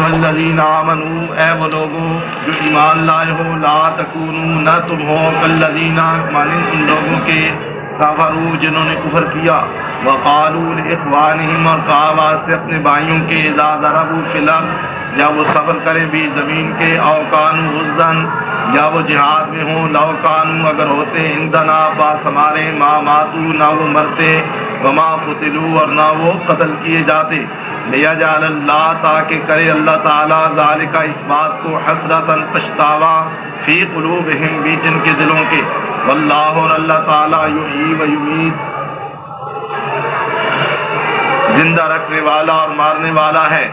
ایھا الذین آمنوا، اے وہ لوگوں جو ایمان لائے ہو، لا تکونوا، نہ تم ہو کالذین، مانند ان لوگوں کے کفروا جنہوں نے کفر کیا، وقالوا لاخوانہم، اور کہا واسطے اپنے بھائیوں کے، اذا ضربوا فی الارض، یا وہ سفر کریں بھی زمین کے، او کانوا غزاً، یا وہ جہاد میں ہوں، لو کانوا، اگر ہوتے، عندنا، پاس ہمارے، ما ماتوا، نہ وہ مرتے، وما قتلوا، اور نہ وہ قتل کیے جاتے، لیجعل اللہ، تاکہ کرے اللہ تعالیٰ، ذالک، اس بات کو، حسرتاً، پچھتاوا، فی قلوبہم، بیچ ان کے دلوں کے، واللہ، اور اللہ تعالیٰ، یحیی و یمیت، زندہ رکھنے والا اور مارنے والا ہے،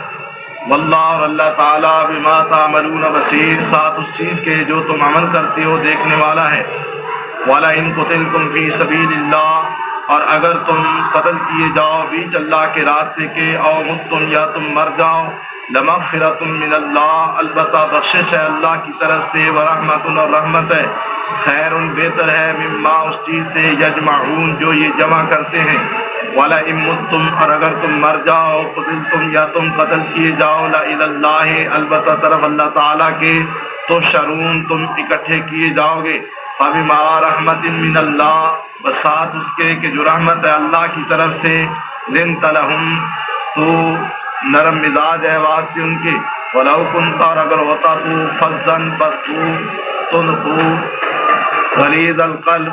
واللہ، اور اللہ تعالیٰ، بما تعملون بصیر، ساتھ اس چیز کے جو تم عمل کرتے ہو دیکھنے والا ہے، وَلَئِن قُتِلْتُمْ فِي سَبِيلِ اللَّهِ، اور اگر تم قتل کیے جاؤ بیچ اللہ کے راستے کے، او متم، یا تم مر جاؤ، لمغفرۃ من اللہ، البتہ بخشش ہے اللہ کی طرف سے، ورحمۃ، اور رحمت ہے، خیر، بہتر ہے، مما، اس چیز سے، یجمعون، جو یہ جمع کرتے ہیں، وَلَئِن مُتُّمْ، اور اگر تم مر جاؤ، قتلتم، یا تم قتل کیے جاؤ، لَإِلَى اللَّهِ، البتہ طرف اللہ تعالیٰ کے، تحشرون، تم اکٹھے کیے جاؤ گے، فَبِمَا رَحْمَةٍ مِّنَ اللَّهِ، بسات اس کے کہ جو رحمت ہے اللہ کی طرف سے، لِنْتَ لَهُمْ، تو نرم مزاج ہے واسطے ان کے، وَلَوْ كُنْتَ، اور اگر ہوتا تو، فَظًّا، تو غلیظ القلب،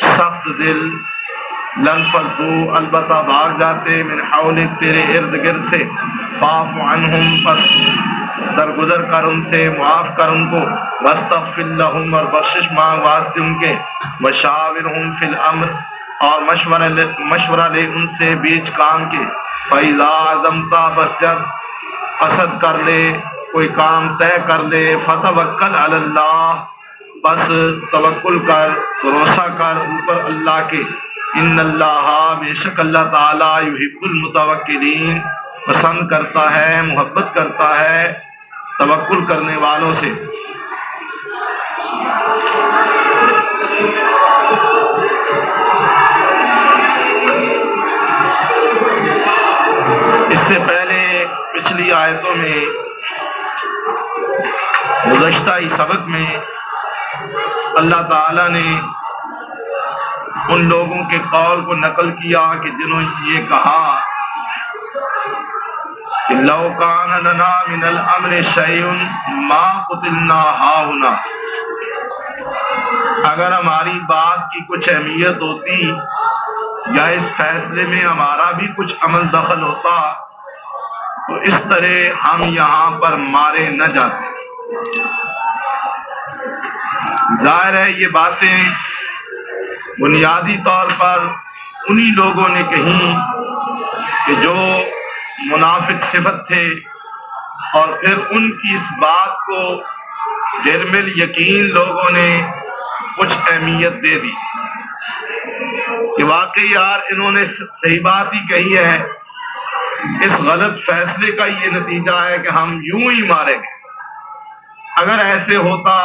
سخت دل، لَانفَضُّوا، البتہ بھاگ جاتے، من حولک، تیرے ارد گرد سے، فاعف عنہم، پس درگزر کر ان سے، معاف کر ان کو، واستغفر لہم، اور بخشش مانگ واسطے ان کے، وشاورہم فی الامر، اور مشورہ لے ان سے بیچ کام کے، فَإِذَا عَزَمْتَ، بس جب قصد کر لے، کوئی کام طے کر لے، فَتَوَکَّلْ عَلَى اللَّهِ، بس توکل کر، بھروسہ کر اوپر اللہ کے، ان اللہ، بے شک اللہ تعالیٰ، یحب المتوکلین، پسند کرتا ہے، محبت کرتا ہے توکل کرنے والوں سے۔ اس سے پہلے پچھلی آیتوں میں، گزشتہ ہی سبق میں، اللہ تعالیٰ نے ان لوگوں کے قول کو نقل کیا کہ جنہوں نے یہ کہا کہ لو کان لنا من الامر شیء ما قتلنا ہاہنا، اگر ہماری بات کی کچھ اہمیت ہوتی یا اس فیصلے میں ہمارا بھی کچھ عمل دخل ہوتا تو اس طرح ہم یہاں پر مارے نہ جاتے۔ ظاہر ہے یہ باتیں بنیادی طور پر انہی لوگوں نے کہیں کہ جو منافق صفت تھے، اور پھر ان کی اس بات کو علم الیقین لوگوں نے کچھ اہمیت دے دی کہ واقعی یار انہوں نے صحیح بات ہی کہی ہے، اس غلط فیصلے کا یہ نتیجہ ہے کہ ہم یوں ہی ماریں گے، اگر ایسے ہوتا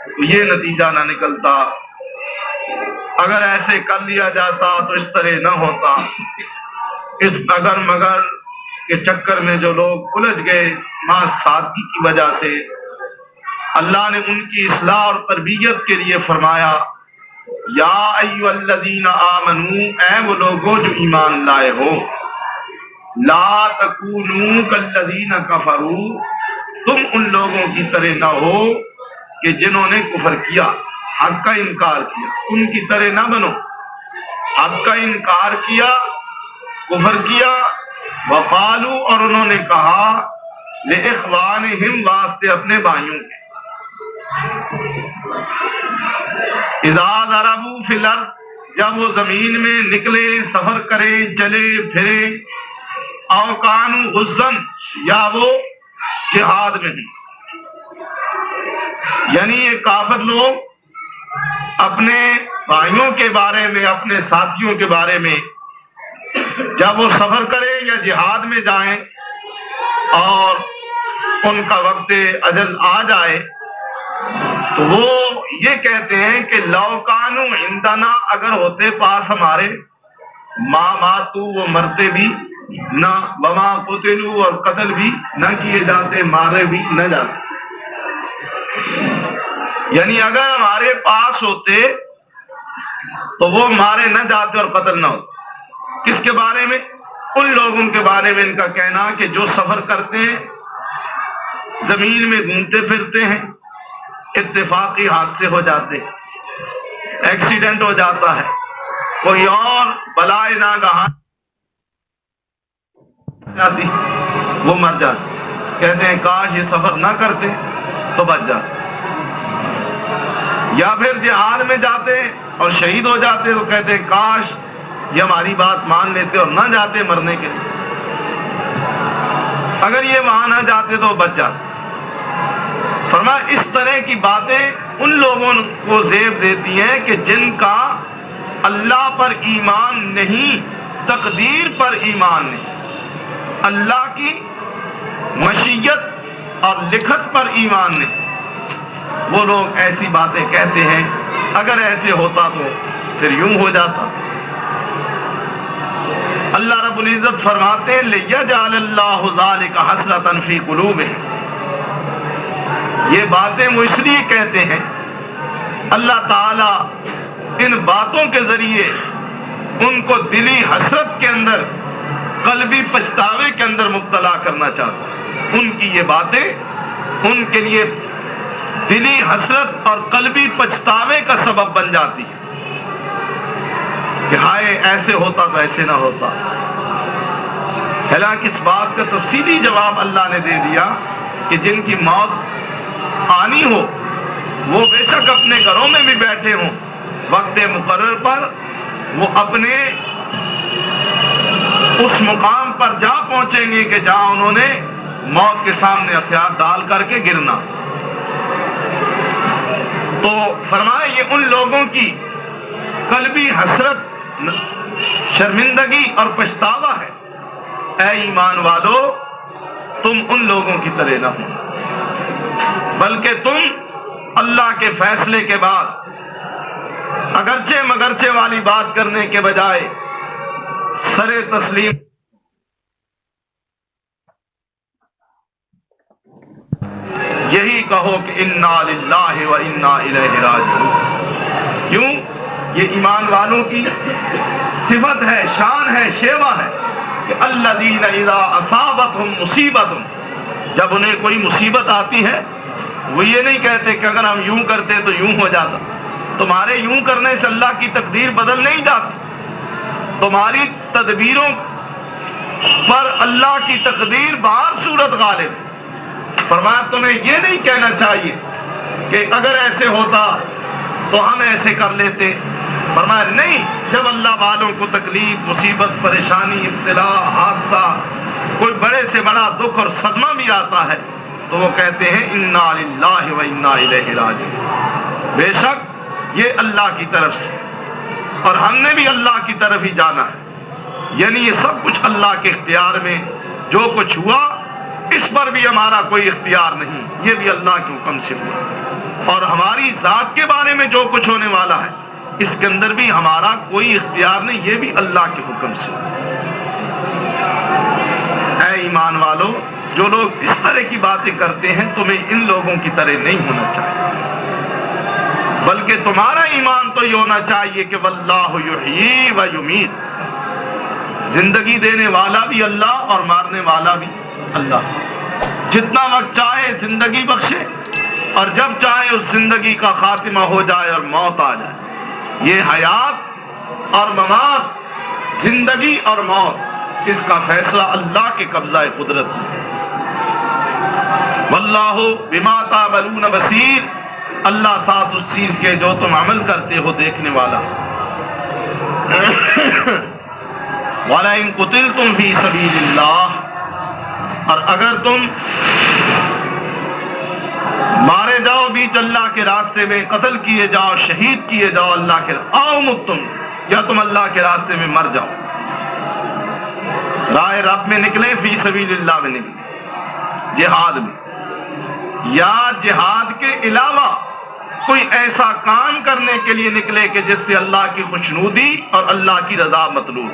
تو یہ نتیجہ نہ نکلتا، اگر ایسے کر لیا جاتا تو اس طرح نہ ہوتا۔ اس اگر مگر کے چکر میں جو لوگ الجھ گئے ماں سادگی کی وجہ سے، اللہ نے ان کی اصلاح اور تربیت کے لیے فرمایا، یا ایھا الذین آمنو، اے وہ لوگوں جو ایمان لائے ہو، لا تکونوا کالذین کفروا، تم ان لوگوں کی طرح نہ ہو کہ جنہوں نے کفر کیا، حق کا انکار کیا، ان کی طرح نہ بنو، حق کا انکار کیا، کفر کیا، وقالوا، اور انہوں نے کہا، لاخوانہم، واسطے اپنے بھائیوں کے، اذا ضربوا فی الارض، جب وہ زمین میں نکلے، سفر کریں، چلے پھریں، او کانوا غزاً، یا وہ جہاد میں ہیں، یعنی یہ کافر لوگ اپنے بھائیوں کے بارے میں، اپنے ساتھیوں کے بارے میں، جب وہ سفر کریں یا جہاد میں جائیں اور ان کا وقت اجل آ جائے تو وہ یہ کہتے ہیں کہ لو کانوا عندنا، اگر ہوتے پاس ہمارے، ما ماتوا، وہ مرتے بھی، نہ وما قتلوا، اور قتل بھی نہ کیے جاتے، مارے بھی نہ جاتے۔ یعنی اگر ہمارے پاس ہوتے تو وہ مارے نہ جاتے اور قتل نہ ہوتے۔ کس کے بارے میں؟ ان لوگوں کے بارے میں ان کا کہنا کہ جو سفر کرتے ہیں، زمین میں گھومتے پھرتے ہیں، اتفاقی حادثے ہو جاتے، ایکسیڈنٹ ہو جاتا ہے، کوئی اور بلائے ناگہان جاتی، وہ مر جاتے، کہتے ہیں کاش یہ سفر نہ کرتے تو بچ جاتے۔ یا پھر جہاد میں جاتے اور شہید ہو جاتے تو کہتے ہیں کاش یہ ہماری بات مان لیتے اور نہ جاتے مرنے کے لیے، اگر یہ وہاں نہ جاتے تو بچ جاتے۔ فرمایا اس طرح کی باتیں ان لوگوں کو زیب دیتی ہیں کہ جن کا اللہ پر ایمان نہیں، تقدیر پر ایمان نہیں، اللہ کی مشیت اور لکھت پر ایمان نہیں، وہ لوگ ایسی باتیں کہتے ہیں۔ اگر ایسے ہوتا تو پھر یوں ہو جاتا۔ اللہ رب العزت فرماتے ہیں لِيَجْعَلَ اللَّهُ ذَلِكَ حَسْرَةً فِي قُلُوبِهِمْ، یہ باتیں وہ اس لیے کہتے ہیں، اللہ تعالی ان باتوں کے ذریعے ان کو دلی حسرت کے اندر، قلبی پچھتاوے کے اندر مبتلا کرنا چاہتا ہے۔ ان کی یہ باتیں ان کے لیے دلی حسرت اور قلبی پچھتاوے کا سبب بن جاتی ہے کہ ہائے ایسے ہوتا تو ایسے نہ ہوتا۔ حالانکہ اس بات کا تفصیلی جواب اللہ نے دے دیا کہ جن کی موت آنی ہو وہ بے شک اپنے گھروں میں بھی بیٹھے ہوں، وقت مقرر پر وہ اپنے اس مقام پر جا پہنچیں گے کہ جہاں انہوں نے موت کے سامنے ہتھیار ڈال کر کے گرنا۔ تو فرمایا یہ ان لوگوں کی قلبی حسرت، شرمندگی اور پچھتاوا ہے۔ اے ایمان والو تم ان لوگوں کی طرح نہ ہو، بلکہ تم اللہ کے فیصلے کے بعد اگرچہ مگرچہ والی بات کرنے کے بجائے سر تسلیم یہی کہو کہ انا للہ و انا الیہ راجعون۔ کیوں؟ یہ ایمان والوں کی صفت ہے، شان ہے، شیوا ہے کہ الذین اذا اصابتہم مصیبت، جب انہیں کوئی مصیبت آتی ہے وہ یہ نہیں کہتے کہ اگر ہم یوں کرتے تو یوں ہو جاتا۔ تمہارے یوں کرنے سے اللہ کی تقدیر بدل نہیں جاتی، تمہاری تدبیروں پر اللہ کی تقدیر بہر صورت غالب۔ فرمایا تمہیں یہ نہیں کہنا چاہیے کہ اگر ایسے ہوتا تو ہم ایسے کر لیتے۔ فرمایا نہیں، جب اللہ والوں کو تکلیف، مصیبت، پریشانی، ابتلا، حادثہ، کوئی بڑے سے بڑا دکھ اور صدمہ بھی آتا ہے تو وہ کہتے ہیں انا للہ و انا الیہ راجعون، بے شک یہ اللہ کی طرف سے اور ہم نے بھی اللہ کی طرف ہی جانا ہے۔ یعنی یہ سب کچھ اللہ کے اختیار میں، جو کچھ ہوا اس پر بھی ہمارا کوئی اختیار نہیں، یہ بھی اللہ کے حکم سے ہوا، اور ہماری ذات کے بارے میں جو کچھ ہونے والا ہے اس کے اندر بھی ہمارا کوئی اختیار نہیں، یہ بھی اللہ کے حکم سے ہوا۔ اے ایمان والو جو لوگ اس طرح کی باتیں کرتے ہیں تمہیں ان لوگوں کی طرح نہیں ہونا چاہیے، بلکہ تمہارا ایمان تو یہ ہونا چاہیے کہ واللہ یحیی و یمیت، زندگی دینے والا بھی اللہ اور مارنے والا بھی اللہ، جتنا وقت چاہے زندگی بخشے اور جب چاہے اس زندگی کا خاتمہ ہو جائے اور موت آ جائے۔ یہ حیات اور ممات، زندگی اور موت، اس کا فیصلہ اللہ کے قبضہ قدرت ہے۔ واللہ بما تعملون بصیر، اللہ ساتھ اس چیز کے جو تم عمل کرتے ہو دیکھنے والا۔ وَلَئِن قُتِلْتُمْ فِي سَبِيلِ اللَّهِ، اور اگر تم مارے جاؤ بیچ اللہ کے راستے میں، قتل کیے جاؤ، شہید کیے جاؤ اللہ کے آؤ متم، یا تم اللہ کے راستے میں مر جاؤ، راہ رب میں نکلے، فی سبیل اللہ میں نکلے، جہاد میں، یا جہاد کے علاوہ کوئی ایسا کام کرنے کے لیے نکلے کہ جس سے اللہ کی خوشنودی اور اللہ کی رضا مطلوب۔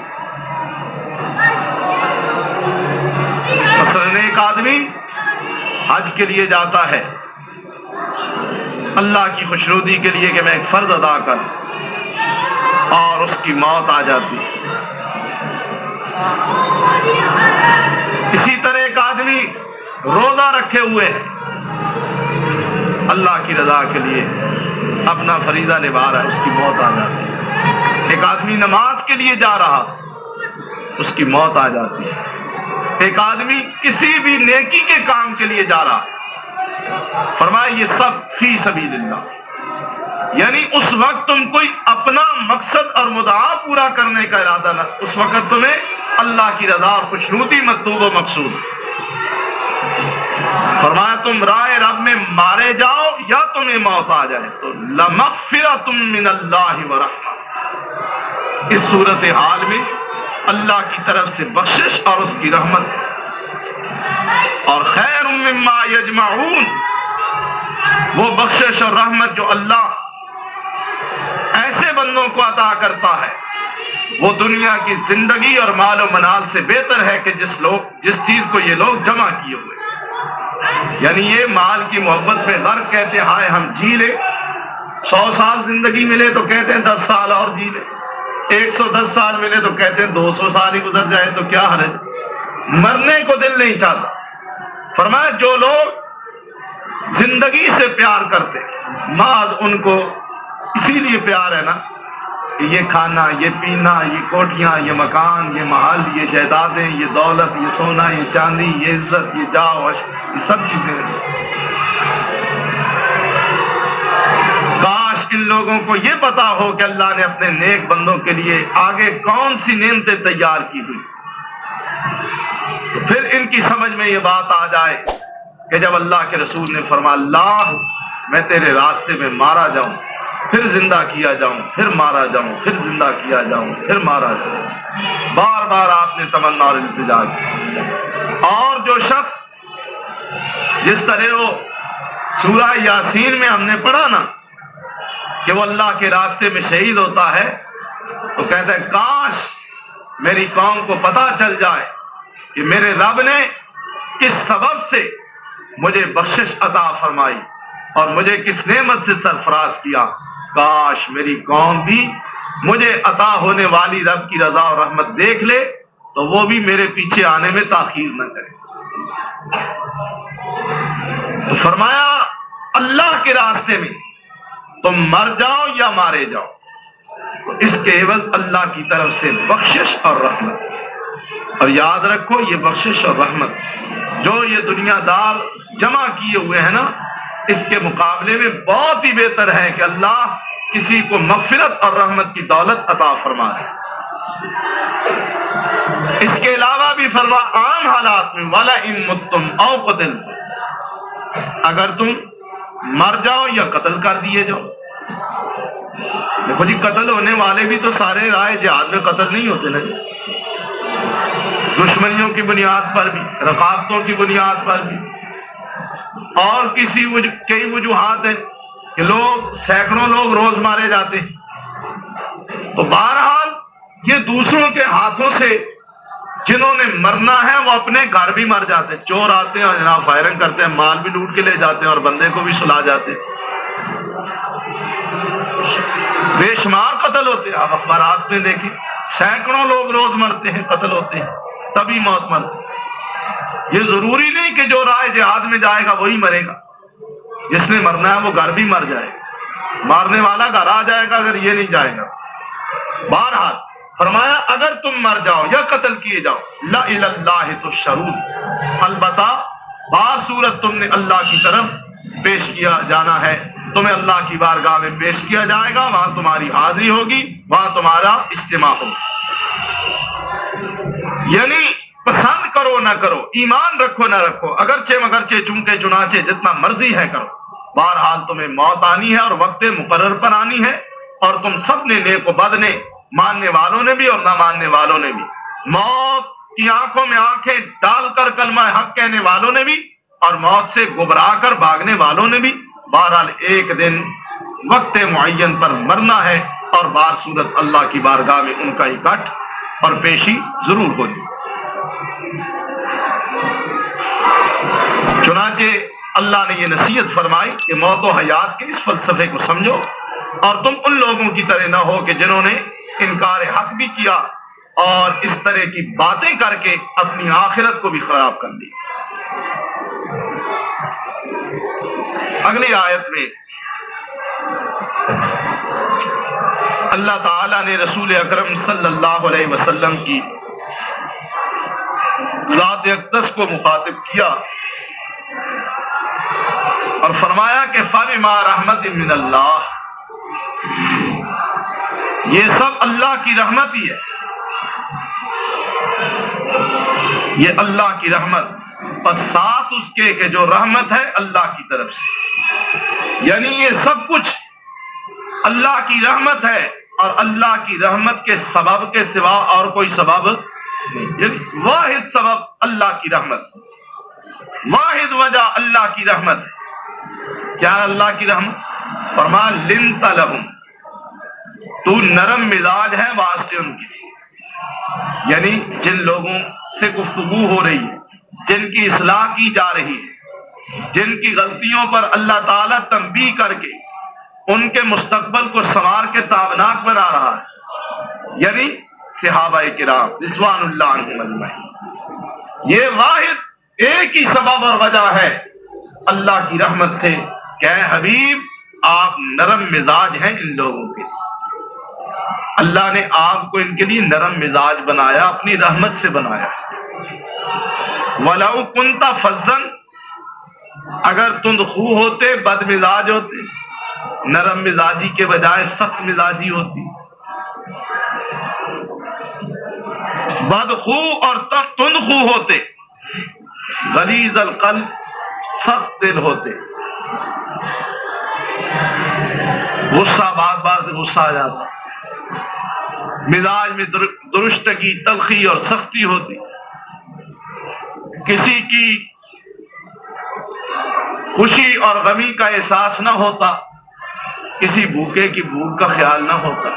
ایک آدمی حج کے لیے جاتا ہے اللہ کی خوشنودی کے لیے کہ میں ایک فرض ادا کر، اور اس کی موت آ جاتی ہے۔ اسی طرح ایک آدمی روزہ رکھے ہوئے ہے، اللہ کی رضا کے لیے اپنا فریضہ نبھا رہا ہے، اس کی موت آ جاتی ہے۔ ایک آدمی نماز کے لیے جا رہا، اس کی موت آ جاتی ہے۔ ایک آدمی کسی بھی نیکی کے کام کے لیے جا رہا، فرمایا یہ سب فی سبیل اللہ، یعنی اس وقت تم کوئی اپنا مقصد اور مدعا پورا کرنے کا ارادہ نہ، اس وقت تمہیں اللہ کی رضا اور خوشنودی مطلوب و مقصود۔ فرمایا تم راہ رب میں مارے جاؤ یا تمہیں موت آ جائے تو لمغفرۃ من اللہ ورحمہ، اس صورتحال میں اللہ کی طرف سے بخشش اور اس کی رحمت اور خیر مما یجمعون، وہ بخشش اور رحمت جو اللہ ایسے بندوں کو عطا کرتا ہے وہ دنیا کی زندگی اور مال و منال سے بہتر ہے کہ جس چیز کو یہ لوگ جمع کیے ہوئے۔ یعنی یہ مال کی محبت میں غرق کہتے ہیں ہائے ہم جی لیں، 100 سال زندگی ملے تو کہتے ہیں 10 سال اور جی لیں، 110 سال ملے تو کہتے ہیں 200 سال ہی گزر جائے تو کیا حرج، مرنے کو دل نہیں چاہتا۔ فرمایا جو لوگ زندگی سے پیار کرتے، بعض ان کو اسی لیے پیار ہے نا کہ یہ کھانا، یہ پینا، یہ کوٹھیاں، یہ مکان، یہ محل، یہ جائیدادیں، یہ دولت، یہ سونا، یہ چاندی، یہ عزت، یہ جاہ، یہ سب چیزیں، کاش ان لوگوں کو یہ پتا ہو کہ اللہ نے اپنے نیک بندوں کے لیے آگے کون سی نعمتیں تیار کی ہوئی، تو پھر ان کی سمجھ میں یہ بات آ جائے کہ جب اللہ کے رسول نے فرمایا اللہ میں تیرے راستے میں مارا جاؤں، پھر زندہ کیا جاؤں، پھر مارا جاؤں، پھر زندہ کیا جاؤں، پھر مارا جاؤں، بار بار آپ نے تمنا اور التجا کی۔ اور جو شخص جس طرح وہ سورہ یاسین میں ہم نے پڑھا نا کہ وہ اللہ کے راستے میں شہید ہوتا ہے تو کہتا ہے کاش میری قوم کو پتہ چل جائے کہ میرے رب نے کس سبب سے مجھے بخشش عطا فرمائی اور مجھے کس نعمت سے سرفراز کیا، کاش میری قوم بھی مجھے عطا ہونے والی رب کی رضا اور رحمت دیکھ لے تو وہ بھی میرے پیچھے آنے میں تاخیر نہ کرے۔ تو فرمایا اللہ کے راستے میں تم مر جاؤ یا مارے جاؤ تو اس کے عوض اللہ کی طرف سے بخشش اور رحمت، اور یاد رکھو یہ بخشش اور رحمت جو یہ دنیا دار جمع کیے ہوئے ہیں نا، اس کے مقابلے میں بہت ہی بہتر ہے کہ اللہ کسی کو مغفرت اور رحمت کی دولت عطا فرما دے۔ اس کے علاوہ بھی فرما عام حالات میں وَلَئِن مُتُّمْ أَوْ قُتِلْتُمْ، اگر تم مر جاؤ یا قتل کر دیے جاؤ۔ دیکھو جی قتل ہونے والے بھی تو سارے راہ جہاد میں قتل نہیں ہوتے نا، دشمنیوں کی بنیاد پر بھی، رقابتوں کی بنیاد پر بھی، اور کئی وجوہات ہیں کہ سینکڑوں لوگ روز مارے جاتے ہیں۔ تو بہرحال یہ دوسروں کے ہاتھوں سے جنہوں نے مرنا ہے وہ اپنے گھر بھی مر جاتے ہیں، چور آتے ہیں اور جناب فائرنگ کرتے ہیں، مال بھی لوٹ کے لے جاتے ہیں اور بندے کو بھی سلا جاتے ہیں، بے شمار قتل ہوتے ہیں۔ آپ اخبارات میں دیکھیں سینکڑوں لوگ روز مرتے ہیں، قتل ہوتے ہیں، تبھی موت مرتے ہیں۔ یہ ضروری نہیں کہ جو راہ جہاد میں جائے گا وہی مرے گا، جس نے مرنا ہے وہ گھر بھی مر جائے گا، مارنے والا گھر آ جائے گا اگر یہ نہیں جائے گا۔ بہرحال فرمایا اگر تم مر جاؤ یا قتل کیے جاؤ لَإِلَى اللَّهِ تُحْشَرُونَ، البتہ بعض صورت تم نے اللہ کی طرف پیش کیا جانا ہے، تمہیں اللہ کی بارگاہ میں پیش کیا جائے گا، وہاں تمہاری حاضری ہوگی، وہاں تمہارا اجتماع ہوگا۔ یعنی پسند کرو نہ کرو، ایمان رکھو نہ رکھو، اگرچہ چونکہ چنانچہ جتنا مرضی ہے کرو، بہرحال تمہیں موت آنی ہے اور وقت مقرر پر آنی ہے، اور تم سب نے نیک و بد نے، ماننے والوں نے بھی اور نہ ماننے والوں نے بھی، موت کی آنکھوں میں آنکھیں ڈال کر کلمہ حق کہنے والوں نے بھی اور موت سے گھبرا کر بھاگنے والوں نے بھی، بہرحال ایک دن وقت معین پر مرنا ہے، اور بار صورت اللہ کی بارگاہ میں ان کا اکٹھ اور پیشی ضرور ہوگی۔ چنانچہ اللہ نے یہ نصیحت فرمائی کہ موت و حیات کے اس فلسفے کو سمجھو اور تم ان لوگوں کی طرح نہ ہو کہ جنہوں نے انکار حق بھی کیا اور اس طرح کی باتیں کر کے اپنی آخرت کو بھی خراب کر دی۔ اگلی آیت میں اللہ تعالی نے رسول اکرم صلی اللہ علیہ وسلم کی ذات اقدس کو مخاطب کیا اور فرمایا کہ فَبِمَا رَحْمَةٍ مِّنَ اللَّهِ، یہ سب اللہ کی رحمت ہی ہے، یہ اللہ کی رحمت، بس ساتھ اس کے کہ جو رحمت ہے اللہ کی طرف سے، یعنی یہ سب کچھ اللہ کی رحمت ہے اور اللہ کی رحمت کے سبب کے سوا اور کوئی سبب نہیں، یعنی واحد سبب اللہ کی رحمت، واحد وجہ اللہ کی رحمت ہے۔ کیا اللہ کی رحمت؟ فرمایا لنت لہم، تو نرم مزاج ہے واسطے ان کی، یعنی جن لوگوں سے گفتگو ہو رہی ہے، جن کی اصلاح کی جا رہی ہے، جن کی غلطیوں پر اللہ تعالیٰ تنبیہ کر کے ان کے مستقبل کو سنوار کے تابناک بنا رہا ہے، یعنی صحابہ کرام رضوان اللہ عنہم اجمعین، یہ واحد ایک ہی سبب اور وجہ ہے اللہ کی رحمت سے کہ اے حبیب آپ نرم مزاج ہیں ان لوگوں کے، اللہ نے آپ کو ان کے لیے نرم مزاج بنایا، اپنی رحمت سے بنایا۔ وَلَوْ كُنْتَ فَظًّا، اگر تند خو ہوتے، بد مزاج ہوتے، نرم مزاجی کے بجائے سخت مزاجی ہوتی، بد خو اور تند خو ہوتے، غلیظ القلب سخت دل ہوتے، غصہ بات بات سے غصہ آ جاتا، مزاج میں درشتگی، تلخی اور سختی ہوتی، کسی کی خوشی اور غمی کا احساس نہ ہوتا، کسی بھوکے کی بھوک کا خیال نہ ہوتا،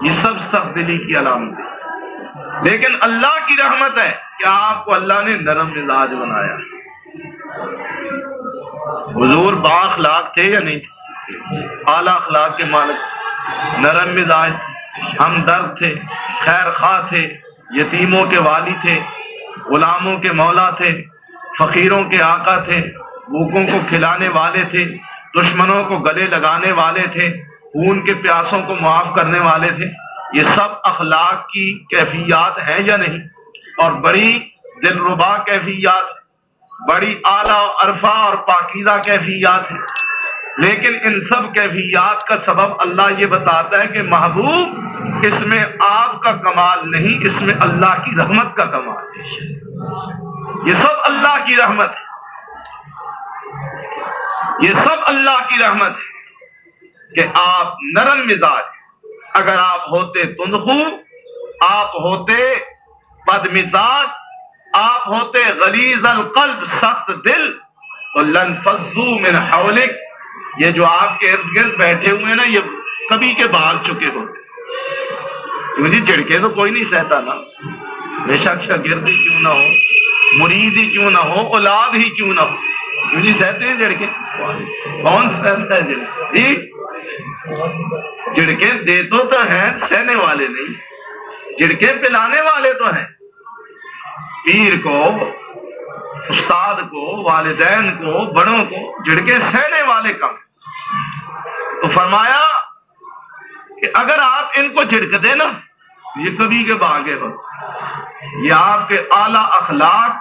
یہ سب سخت دلی کی علامت ہے۔ لیکن اللہ کی رحمت ہے کہ آپ کو اللہ نے نرم مزاج بنایا۔ حضور با اخلاق تھے یا نہیں؟ اعلیٰ اخلاق کے مالک، نرم مزاج، ہمدرد تھے، خیر خواہ تھے، یتیموں کے والی تھے، غلاموں کے مولا تھے، فقیروں کے آقا تھے، بھوکوں کو کھلانے والے تھے، دشمنوں کو گلے لگانے والے تھے، خون کے پیاسوں کو معاف کرنے والے تھے۔ یہ سب اخلاق کی کیفیات ہیں یا نہیں؟ اور بڑی دلربا کیفیات، بڑی اعلیٰ عرفہ اور پاکیزہ کیفیات ہیں۔ لیکن ان سب کیفیات کا سبب اللہ یہ بتاتا ہے کہ محبوب اس میں آپ کا کمال نہیں، اس میں اللہ کی رحمت کا کمال ہے۔ یہ سب اللہ کی رحمت ہے، یہ سب اللہ کی رحمت ہے کہ آپ نرم مزاج، اگر آپ ہوتے تندخو، آپ ہوتے بد مزاج، آپ ہوتے غلیظ القلب سخت دل، تو لنفضوا من حولک، یہ جو آپ کے ارد گرد بیٹھے ہوئے ہیں نا، یہ کبھی کے بھاگ چکے ہوتے، کیونکہ جھڑکے تو کوئی نہیں سہتا نا، بے شک شاگرد ہی کیوں نہ ہو، مرید ہی کیوں نہ ہو، اولاد ہی کیوں نہ ہو، کیوں نہیں سہتے ہیں جھڑکے؟ کون سہتا ہے جھڑکے؟ جھڑکے دے تو ہیں، سہنے والے نہیں، جھڑکے پلانے والے تو ہیں، پیر کو، استاد کو، والدین کو، بڑوں کو جھڑکے سہنے والے کم۔ تو فرمایا کہ اگر آپ ان کو جھڑک دیں نا، یہ کبھی کے بھاگے ہو۔ یہ آپ کے اعلیٰ اخلاق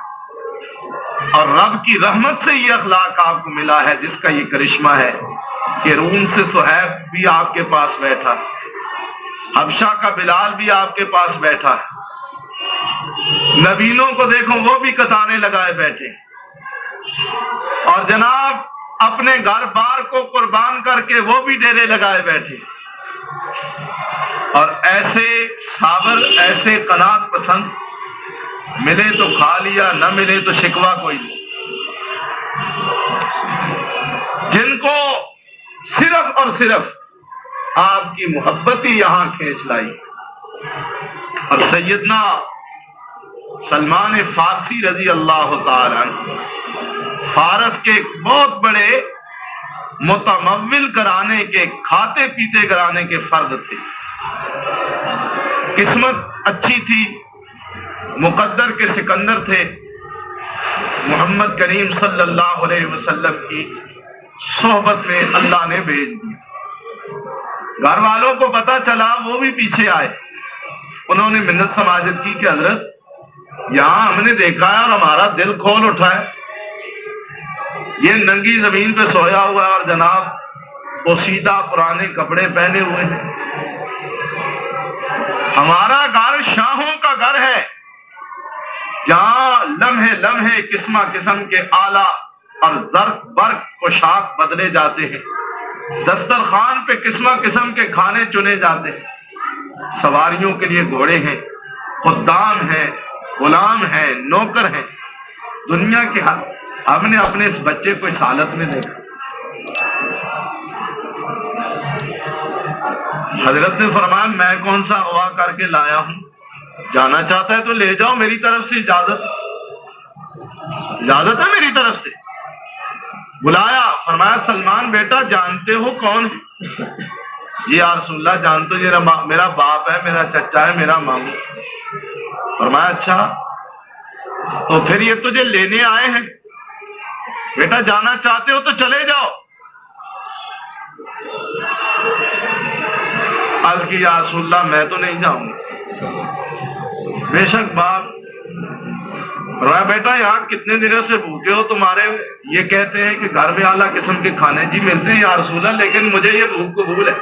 اور رب کی رحمت سے یہ اخلاق آپ کو ملا ہے، جس کا یہ کرشمہ ہے کہ روم سے صہیب بھی آپ کے پاس بیٹھا، حبشہ کا بلال بھی آپ کے پاس بیٹھا، نبینوں کو دیکھو وہ بھی کتانے لگائے بیٹھے، اور جناب اپنے گھر بار کو قربان کر کے وہ بھی ڈیرے لگائے بیٹھے، اور ایسے صابر، ایسے قناعت پسند، ملے تو کھا لیا، نہ ملے تو شکوہ کوئی نہیں، جن کو صرف اور صرف آپ کی محبت ہی یہاں کھینچ لائی۔ اور سیدنا سلمان فارسی رضی اللہ تعالی عنہ فارس کے ایک بہت بڑے متمول گھرانے کے، کھاتے پیتے گھرانے کے فرد تھے. قسمت اچھی تھی، مقدر کے سکندر تھے. محمد کریم صلی اللہ علیہ وسلم کی صحبت میں اللہ نے بھیج دیا. گھر والوں کو پتا چلا، وہ بھی پیچھے آئے. انہوں نے منت سماجت کی کہ حضرت یہاں ہم نے دیکھا ہے اور ہمارا دل کھول اٹھا ہے، یہ ننگی زمین پہ سویا ہوا ہے اور جناب پوشیدہ پرانے کپڑے پہنے ہوئے ہیں. ہمارا گھر شاہوں کا گھر ہے، جہاں لمحے لمحے قسم قسم کے آلہ اور زرق برق پوشاک بدلے جاتے ہیں، دسترخوان پہ قسم قسم کے کھانے چنے جاتے ہیں، سواریوں کے لیے گھوڑے ہیں، خدام ہیں، غلام ہیں، نوکر ہیں. دنیا کے ہم نے اپنے اس بچے کو اس حالت میں دیکھا. حضرت نے فرمایا میں کون سا اغوا کر کے لایا ہوں، جانا چاہتا ہے تو لے جاؤ، میری طرف سے اجازت ہے میری طرف سے. بلایا، فرمایا سلمان بیٹا جانتے ہو کون ہے؟ جی یا رسول اللہ جانتے ہو، میرا باپ ہے، میرا چچا ہے، میرا ماموں. فرمایا اچھا تو پھر یہ تجھے لینے آئے ہیں، بیٹا جانا چاہتے ہو تو چلے جاؤ. عرض کی یا رسول اللہ میں تو نہیں جاؤں گا. بے شک باپ. فرمایا بیٹا یہاں کتنے دنوں سے بھوکے ہو، تمہارے یہ کہتے ہیں کہ گھر میں اعلیٰ قسم کے کھانے جی ملتے ہیں یا رسول اللہ، لیکن مجھے یہ بھوک قبول ہے.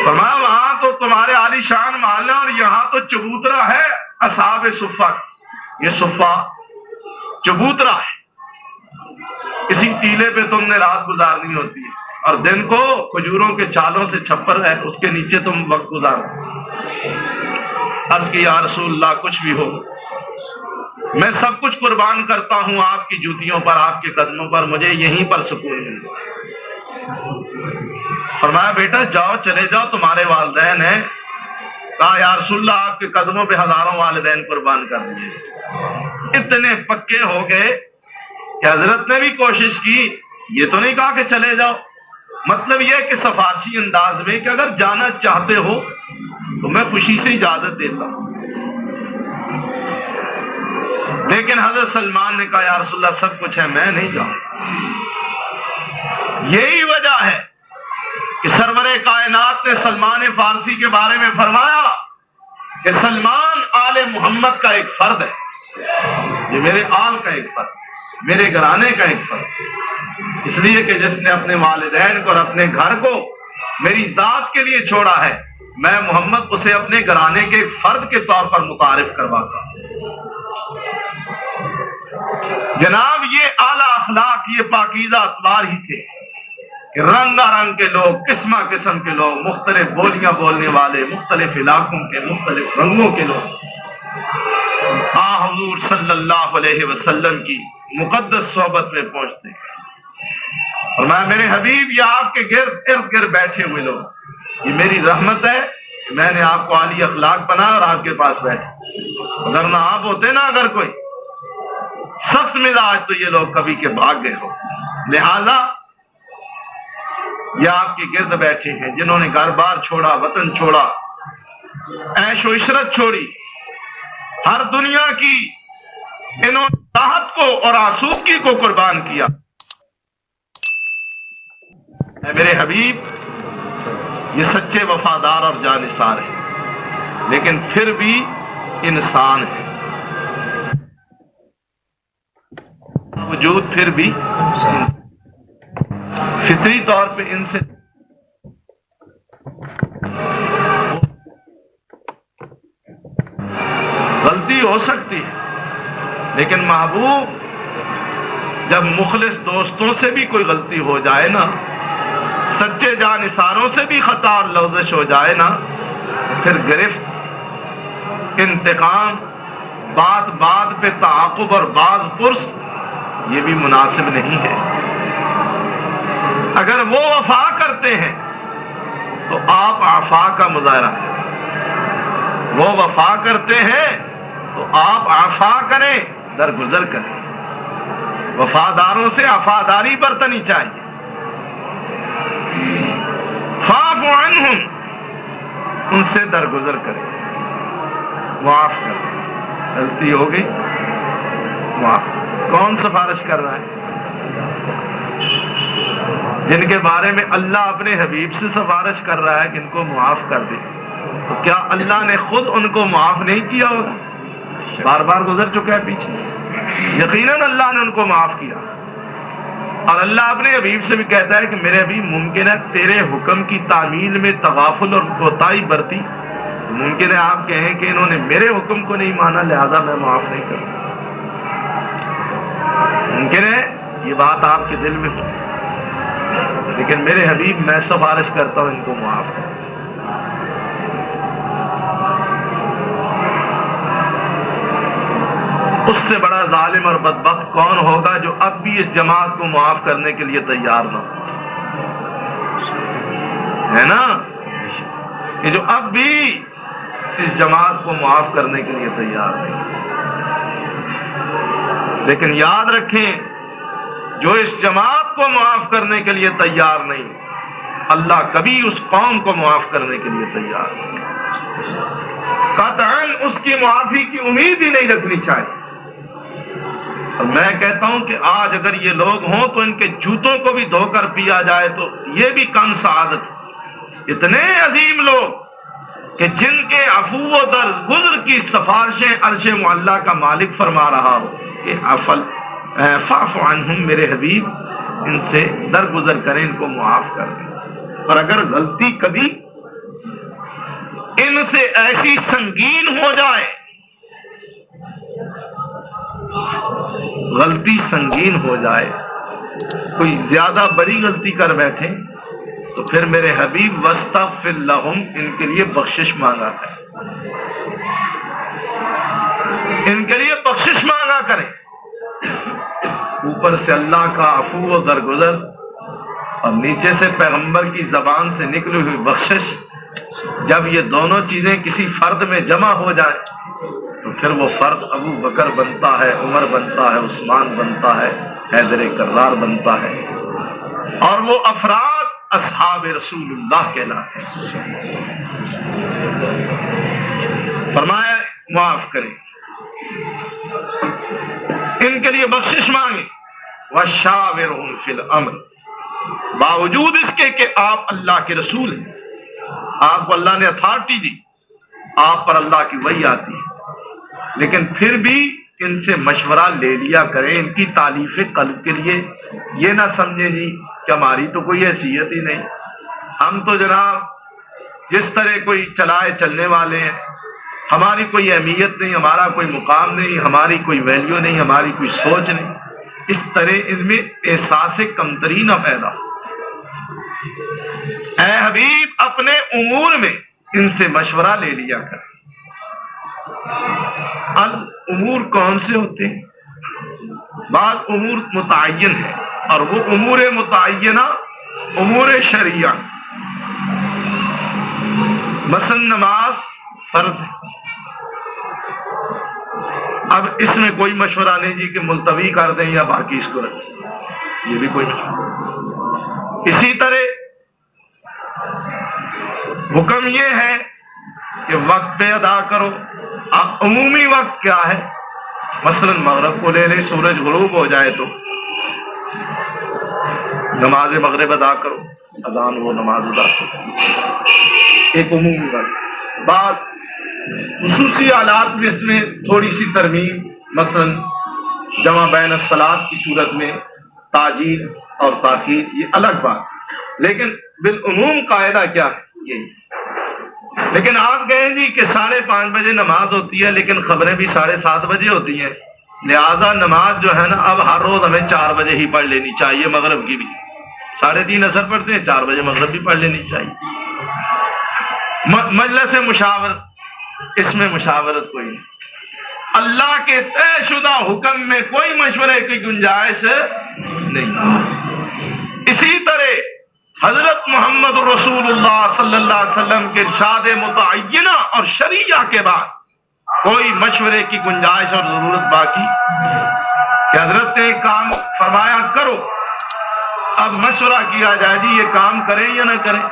فرمایا وہاں تو تمہارے عالی شان محل ہے اور یہاں تو چبوترا ہے اصحاب صفہ. یہ صفہ چبوترا ہے، کسی ٹیلے پہ تم نے رات گزارنی ہوتی ہے اور دن کو کھجوروں کے چالوں سے چھپر ہے، اس کے نیچے تم وقت گزارو. عرض کی یا رسول اللہ کچھ بھی ہو میں سب کچھ قربان کرتا ہوں آپ کی جوتیوں پر، آپ کے قدموں پر، مجھے یہیں پر سکون ملتا. فرمایا بیٹا جاؤ چلے جاؤ، تمہارے والدین ہیں. کہا یا رسول اللہ آپ کے قدموں پہ ہزاروں والدین قربان کر دیجیے. اتنے پکے ہو گئے کہ حضرت نے بھی کوشش کی، یہ تو نہیں کہا کہ چلے جاؤ، مطلب یہ کہ سفارشی انداز میں کہ اگر جانا چاہتے ہو تو میں خوشی سے اجازت دیتا ہوں. لیکن حضرت سلمان نے کہا یا رسول اللہ سب کچھ ہے میں نہیں جاؤں. یہی وجہ ہے کہ سرور کائنات نے سلمان فارسی کے بارے میں فرمایا کہ سلمان آل محمد کا ایک فرد ہے، یہ میرے آل کا ایک فرد، میرے گھرانے کا ایک فرد. اس لیے کہ جس نے اپنے والدین کو اور اپنے گھر کو میری ذات کے لیے چھوڑا ہے، میں محمد اسے اپنے گھرانے کے ایک فرد کے طور پر متعارف کرواتا ہوں. جناب یہ اعلیٰ اخلاق، یہ پاکیزہ اطوار ہی تھے کہ رنگا رنگ کے لوگ، قسم قسم کے لوگ، مختلف بولیاں بولنے والے، مختلف علاقوں کے، مختلف رنگوں کے لوگ حضور صلی اللہ علیہ وسلم کی مقدس صحبت میں پہنچتے ہیں. اور میرے حبیب یہ آپ کے ارد گرد بیٹھے ہوئے لوگ، یہ میری رحمت ہے کہ میں نے آپ کو عالی اخلاق بنایا اور آپ کے پاس بیٹھے. اگر نہ آپ ہوتے نا اگر کوئی سخت مزاج تو یہ لوگ کبھی کے بھاگ گئے ہو. لہذا یہ آپ کے گرد بیٹھے ہیں جنہوں نے گھر بار چھوڑا، وطن چھوڑا، عیش و عشرت چھوڑی، ہر دنیا کی انہوں نے راحت کو اور آسودگی کو قربان کیا. اے میرے حبیب یہ سچے وفادار اور جانثار ہیں، لیکن پھر بھی انسان ہے، وجود پھر بھی فطری طور پہ ان سے غلطی ہو سکتی ہے. لیکن محبوب جب مخلص دوستوں سے بھی کوئی غلطی ہو جائے نا، سچے جانثاروں سے بھی خطا اور لغزش ہو جائے نا، پھر گرفت، انتقام، بات بات پہ تعاقب اور باز پرس یہ بھی مناسب نہیں ہے. اگر وہ وفا کرتے ہیں تو آپ عفا کا مظاہرہ کریں، وہ وفا کرتے ہیں تو آپ عفا کریں، درگزر کریں. وفاداروں سے وفاداری برتنی چاہیے. فاعف عنہم، ان سے درگزر کریں، معاف کریں. غلطی ہو گئی معاف. کون سفارش کر رہا ہے؟ جن کے بارے میں اللہ اپنے حبیب سے سفارش کر رہا ہے کہ ان کو معاف کر دے، تو کیا اللہ نے خود ان کو معاف نہیں کیا ہوگا؟ بار بار گزر چکا ہے پیچھے. یقیناً اللہ نے ان کو معاف کیا. اور اللہ اپنے حبیب سے بھی کہتا ہے کہ میرے حبیب ممکن ہے تیرے حکم کی تعمیل میں تغافل اور کوتاہی برتی، ممکن ہے آپ کہیں کہ انہوں نے میرے حکم کو نہیں مانا لہذا میں معاف نہیں کروں. ممکن ہے یہ بات آپ کے دل میں ہو، لیکن میرے حبیب میں سفارش کرتا ہوں ان کو معاف کریں. اس سے بڑا ظالم اور بدبخت کون ہوگا جو اب بھی اس جماعت کو معاف کرنے کے لیے تیار نہ ہو، ہے نا؟ کہ جو اب بھی اس جماعت کو معاف کرنے کے لیے تیار نہیں. لیکن یاد رکھیں، جو اس جماعت کو معاف کرنے کے لیے تیار نہیں، اللہ کبھی اس قوم کو معاف کرنے کے لیے تیار نہیں. قطعاً اس کی معافی کی امید ہی نہیں رکھنی چاہیے. اور میں کہتا ہوں کہ آج اگر یہ لوگ ہوں تو ان کے جوتوں کو بھی دھو کر پیا جائے تو یہ بھی کم سعادت. اتنے عظیم لوگ کہ جن کے عفو و درگزر کی سفارشیں عرش معلیٰ کا مالک فرما رہا ہو کہ فاعف عنہم، میرے حبیب ان سے درگزر کریں، ان کو معاف کر دیں. اور اگر غلطی کبھی ان سے ایسی سنگین ہو جائے، غلطی سنگین ہو جائے، کوئی زیادہ بڑی غلطی کر بیٹھے، تو پھر میرے حبیب واستغفر لہم، ان کے لیے بخشش مانگا کریں، ان کے لیے بخشش مانگا کریں. اوپر سے اللہ کا عفو و درگزر اور نیچے سے پیغمبر کی زبان سے نکلی ہوئی بخشش، جب یہ دونوں چیزیں کسی فرد میں جمع ہو جائیں تو پھر وہ فرد ابو بکر بنتا ہے، عمر بنتا ہے، عثمان بنتا ہے، حیدر کرار بنتا ہے، اور وہ افراد اصحاب رسول اللہ کہلاتے ہیں. فرمایا معاف کریں، ان کے لیے بخشش مانگیں. وَشَاوِرْهُمْ فِي الْأَمْرِ، باوجود اس کے کہ آپ اللہ کے رسول ہیں، آپ کو اللہ نے اتھارٹی دی، آپ پر اللہ کی وحی آتی ہے، لیکن پھر بھی ان سے مشورہ لے لیا کریں ان کی تالیف قلب کے لیے. یہ نہ سمجھیں جی کہ ہماری تو کوئی حیثیت ہی نہیں، ہم تو جناب جس طرح کوئی چلائے چلنے والے ہیں، ہماری کوئی اہمیت نہیں، ہمارا کوئی مقام نہیں، ہماری کوئی ویلیو نہیں، ہماری کوئی سوچ نہیں. اس طرح ان میں احساس کمتری نہ پیدا. اے حبیب اپنے امور میں ان سے مشورہ لے لیا کر. الامور کون سے ہوتے ہیں؟ بعض امور متعین ہیں، اور وہ امور متعینہ امور شرعیہ. مثلا نماز فرض ہے، اب اس میں کوئی مشورہ نہیں جی کہ ملتوی کر دیں یا باقی اس کو رکھیں، یہ بھی کوئی مشورہ. اسی طرح حکم یہ ہے کہ وقت پہ ادا کرو. اب عمومی وقت کیا ہے؟ مثلا مغرب کو لے لیں، سورج غروب ہو جائے تو نماز مغرب ادا کرو، اذان وہ نماز ادا کرو، ایک عمومی وقت. بعض خصوصی حالات میں اس میں تھوڑی سی ترمیم، مثلا جمع بین الصلاۃ کی صورت میں تاجیل اور تاخیر، یہ الگ بات، لیکن بالعموم قاعدہ کیا ہے؟ یہی. لیکن آپ کہیں جی کہ 5:30 بجے نماز ہوتی ہے لیکن خبریں بھی 7:30 بجے ہوتی ہیں، لہذا نماز جو ہے نا اب ہر روز ہمیں 4 بجے ہی پڑھ لینی چاہیے، مغرب کی بھی 3:30 اثر پڑتے ہیں، 4 بجے مغرب بھی پڑھ لینی چاہیے. مجلس مشاورت، اس میں مشاورت کوئی نہیں. اللہ کے طے شدہ حکم میں کوئی مشورے کی گنجائش نہیں. اسی طرح حضرت محمد رسول اللہ صلی اللہ علیہ وسلم کے ارشاد متعینہ اور شریعہ کے بعد کوئی مشورے کی گنجائش اور ضرورت باقی. کہ حضرت نے ایک کام فرمایا کرو، اب مشورہ کیا جائے جی یہ کام کریں یا نہ کریں،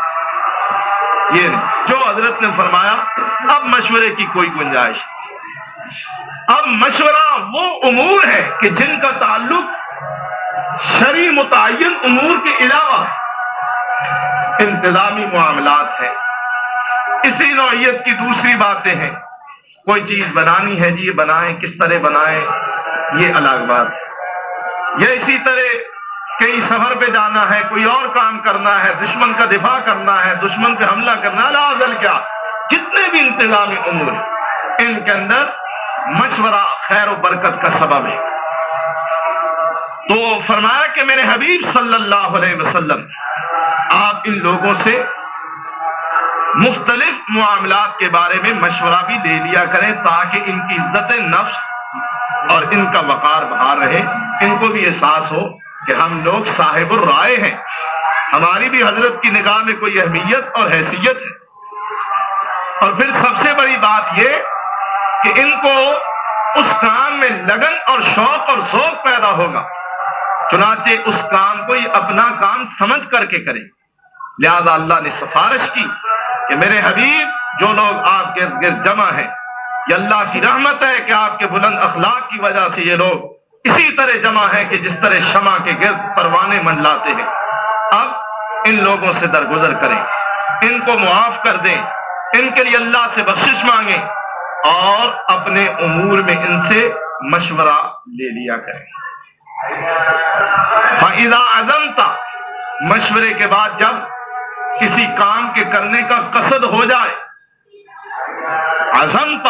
یہ نہیں، جو حضرت نے فرمایا اب مشورے کی کوئی گنجائش۔ اب مشورہ وہ امور ہے کہ جن کا تعلق شرعی متعین امور کے علاوہ انتظامی معاملات ہیں۔ اسی نوعیت کی دوسری باتیں ہیں، کوئی چیز بنانی ہے جی یہ بنائیں، کس طرح بنائیں یہ الگ بات ہے، یا اسی طرح کہیں سفر پہ جانا ہے، کوئی اور کام کرنا ہے، دشمن کا دفاع کرنا ہے، دشمن پہ حملہ کرنا ہے، لاحظل کیا جتنے بھی انتظامی امور ہیں ان کے اندر مشورہ خیر و برکت کا سبب ہے۔ تو فرمایا کہ میرے حبیب صلی اللہ علیہ وسلم آپ ان لوگوں سے مختلف معاملات کے بارے میں مشورہ بھی دے لیا کریں تاکہ ان کی عزت نفس اور ان کا وقار بحال رہے، ان کو بھی احساس ہو کہ ہم لوگ صاحب الرائے ہیں، ہماری بھی حضرت کی نگاہ میں کوئی اہمیت اور حیثیت ہے۔ اور پھر سب سے بڑی بات یہ کہ ان کو اس کام میں لگن اور شوق اور ذوق پیدا ہوگا، چنانچہ اس کام کو یہ اپنا کام سمجھ کر کے کریں۔ لہذا اللہ نے سفارش کی کہ میرے حبیب جو لوگ آپ کے گرد جمع ہیں، یہ اللہ کی رحمت ہے کہ آپ کے بلند اخلاق کی وجہ سے یہ لوگ اسی طرح جمع ہیں کہ جس طرح شمع کے گرد پروانے منڈلاتے ہیں۔ اب ان لوگوں سے درگزر کریں، ان کو معاف کر دیں، ان کے لیے اللہ سے بخشش مانگیں اور اپنے امور میں ان سے مشورہ لے لیا کریں۔ فَإِذَا عَزَمْتَ، مشورے کے بعد جب کسی کام کے کرنے کا قصد ہو جائے، عزمت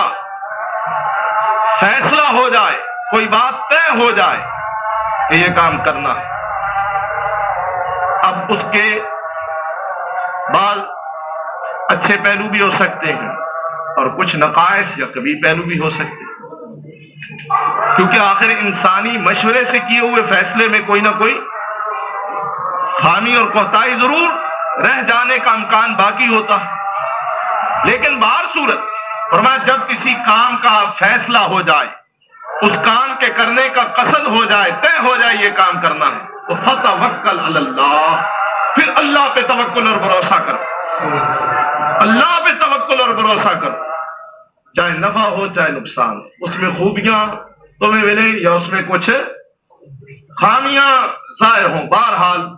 فیصلہ ہو جائے، کوئی بات طے ہو جائے کہ یہ کام کرنا ہے، اب اس کے بعض اچھے پہلو بھی ہو سکتے ہیں اور کچھ نقائص یا کبھی پہلو بھی ہو سکتے ہیں، کیونکہ آخر انسانی مشورے سے کیے ہوئے فیصلے میں کوئی نہ کوئی خامی اور کوتاہی ضرور رہ جانے کا امکان باقی ہوتا ہے۔ لیکن بہر صورت فرمایا جب کسی کام کا فیصلہ ہو جائے، اس کام کے کرنے کا قصد ہو جائے، طے ہو جائے یہ کام کرنا ہے، تو فتوکل علی اللہ، پھر اللہ پہ توکل اور بھروسہ کرو، اللہ پہ توکل اور بھروسہ کرو، چاہے نفع ہو چاہے نقصان، اس میں خوبیاں تمہیں ملے یا اس میں کچھ خامیاں ظاہر ہوں، بہرحال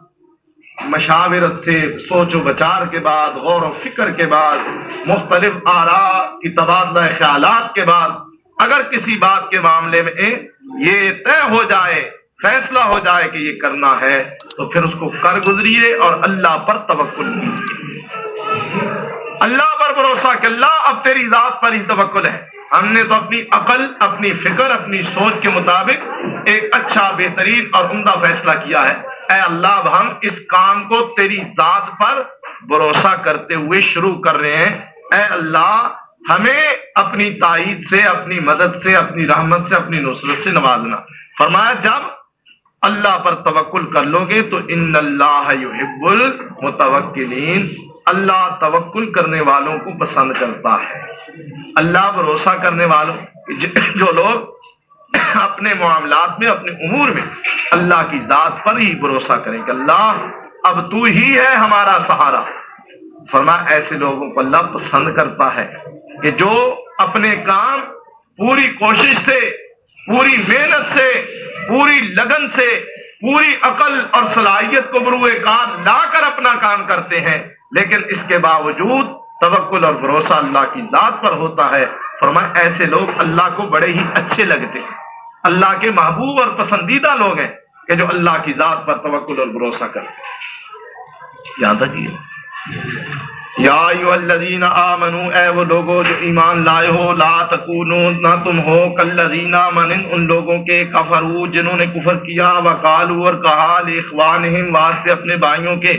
مشاورت سے، سوچ و بچار کے بعد، غور و فکر کے بعد، مختلف آراء کی تبادلہ خیالات کے بعد اگر کسی بات کے معاملے میں یہ طے ہو جائے، فیصلہ ہو جائے کہ یہ کرنا ہے، تو پھر اس کو کر گزریے اور اللہ پر توکل کیجیے، اللہ پر بھروسہ کہ اللہ اب تیری ذات پر ہی توکل ہے، ہم نے تو اپنی عقل، اپنی فکر، اپنی سوچ کے مطابق ایک اچھا، بہترین اور عمدہ فیصلہ کیا ہے، اے اللہ اب ہم اس کام کو تیری ذات پر بھروسہ کرتے ہوئے شروع کر رہے ہیں، اے اللہ ہمیں اپنی تائید سے، اپنی مدد سے، اپنی رحمت سے، اپنی نصرت سے نوازنا۔ فرمایا جب اللہ پر توکل کر لو گے تو ان اللہ یحب المتوکلین، اللہ توکل کرنے والوں کو پسند کرتا ہے، اللہ بھروسہ کرنے والوں، جو لوگ اپنے معاملات میں، اپنے امور میں اللہ کی ذات پر ہی بھروسہ کریں کہ اللہ اب تو ہی ہے ہمارا سہارا۔ فرمایا ایسے لوگوں کو اللہ پسند کرتا ہے کہ جو اپنے کام پوری کوشش سے، پوری محنت سے، پوری لگن سے، پوری عقل اور صلاحیت کو بروئے کار لا کر اپنا کام کرتے ہیں، لیکن اس کے باوجود توکل اور بھروسہ اللہ کی ذات پر ہوتا ہے۔ فرمایا ایسے لوگ اللہ کو بڑے ہی اچھے لگتے ہیں، اللہ کے محبوب اور پسندیدہ لوگ ہیں کہ جو اللہ کی ذات پر توکل اور بھروسہ کرتے ہیں۔ یاد رکھیے، یا ایھا الذین آمنوا، اے وہ لوگوں جو ایمان لائے ہو، لا تکونوا، نہ تم ہو کالذین مانند ان لوگوں کے کفروا جنہوں نے کفر کیا، وقالوا اور کہا، لاخوانہم واسطے اپنے بھائیوں کے،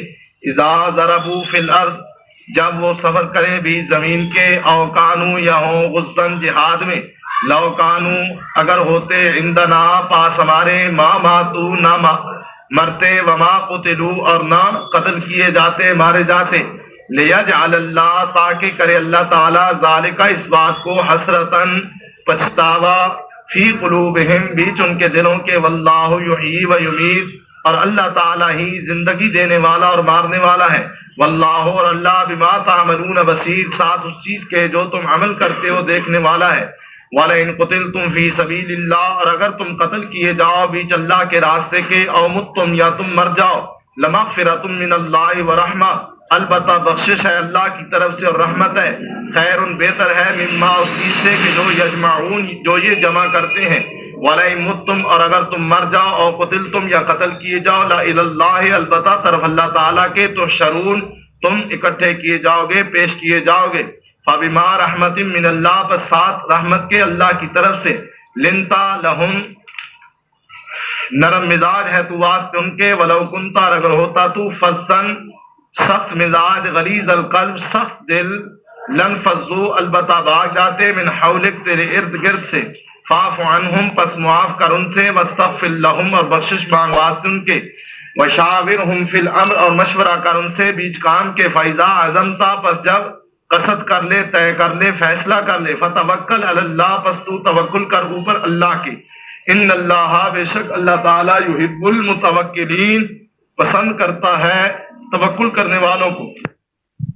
اذا ضربوا فی الارض جب وہ سفر کریں بھی زمین کے، او کانوا یا ہوں غزاً جہاد میں، لو کانوا اگر ہوتے، عندنا پاس ہمارے، ما ماتوا نہ مرتے، وما قتلوا اور نہ قتل کیے جاتے، مارے جاتے، لیجعل اللہ تاکہ کرے اللہ تعالیٰ ذالک اس بات کو حسرتاً پچھتاوا فی قلوبہم بیچ ان کے دلوں کے، واللہ یحیی و یمیت اور اللہ تعالیٰ ہی زندگی دینے والا اور مارنے والا ہے، واللہ اور اللہ بما تعملون بصیر ساتھ اس چیز کے جو تم عمل کرتے ہو دیکھنے والا ہے۔ وَلَئِن قُتِلْتُمْ فِي سَبِيلِ اللَّهِ اور اگر تم قتل کیے جاؤ بیچ اللہ کے راستے کے، او متم یا تم مر جاؤ، لَمَغْفِرَةٌ مِّنَ اللَّهِ وَرَحْمَةٌ البتہ بخشش ہے اللہ کی طرف سے اور رحمت ہے، خیر بہتر ہے مما اس چیز سے کہ جو یجمعون جو یہ جمع کرتے ہیں، وَلَئِن مُتُّمْ اور اگر تم مر جاؤ، او قتلتم یا قتل کیے جاؤ، لَإِلَى اللَّهِ البتہ طرف اللہ تعالیٰ کے تحشرون تم اکٹھے کیے جاؤ گے، پیش کیے جاؤ گے۔ فَبِمَا رَحْمَةٍ مِّنَ اللَّهِ بس ساتھ رحمت کے اللہ کی طرف سے، لِنْتَ لَهُمْ نرم مزاج ہے تو واسطے ان کے، وَلَوْ كُنْتَ اگر ہوتا تو فَظًّا سخت مزاج، غلیظ القلب سخت دل، لَنْفَضُّوا البتہ بھاگ جاتے، مِنْ حَوْلِكَ تیرے ارد گرد سے، فَاعْفُ عَنْهُمْ پس معاف کر ان سے، وَاسْتَغْفِرْ لَهُمْ اور بخشش مانگ واسطے ان کے، وَشَاوِرْهُمْ فِي الْأَمْرِ اور مشورہ کر ان سے بیچ کام کے، فَإِذَا عَزَمْتَ پس جب قصد کر لے، طے کر لے، فیصلہ کر لے، فتوکل علی اللہ پس تو توکل کر اوپر اللہ کے، ان اللہ بے شک اللہ تعالی یحب المتوکلین پسند کرتا ہے توکل کرنے والوں کو۔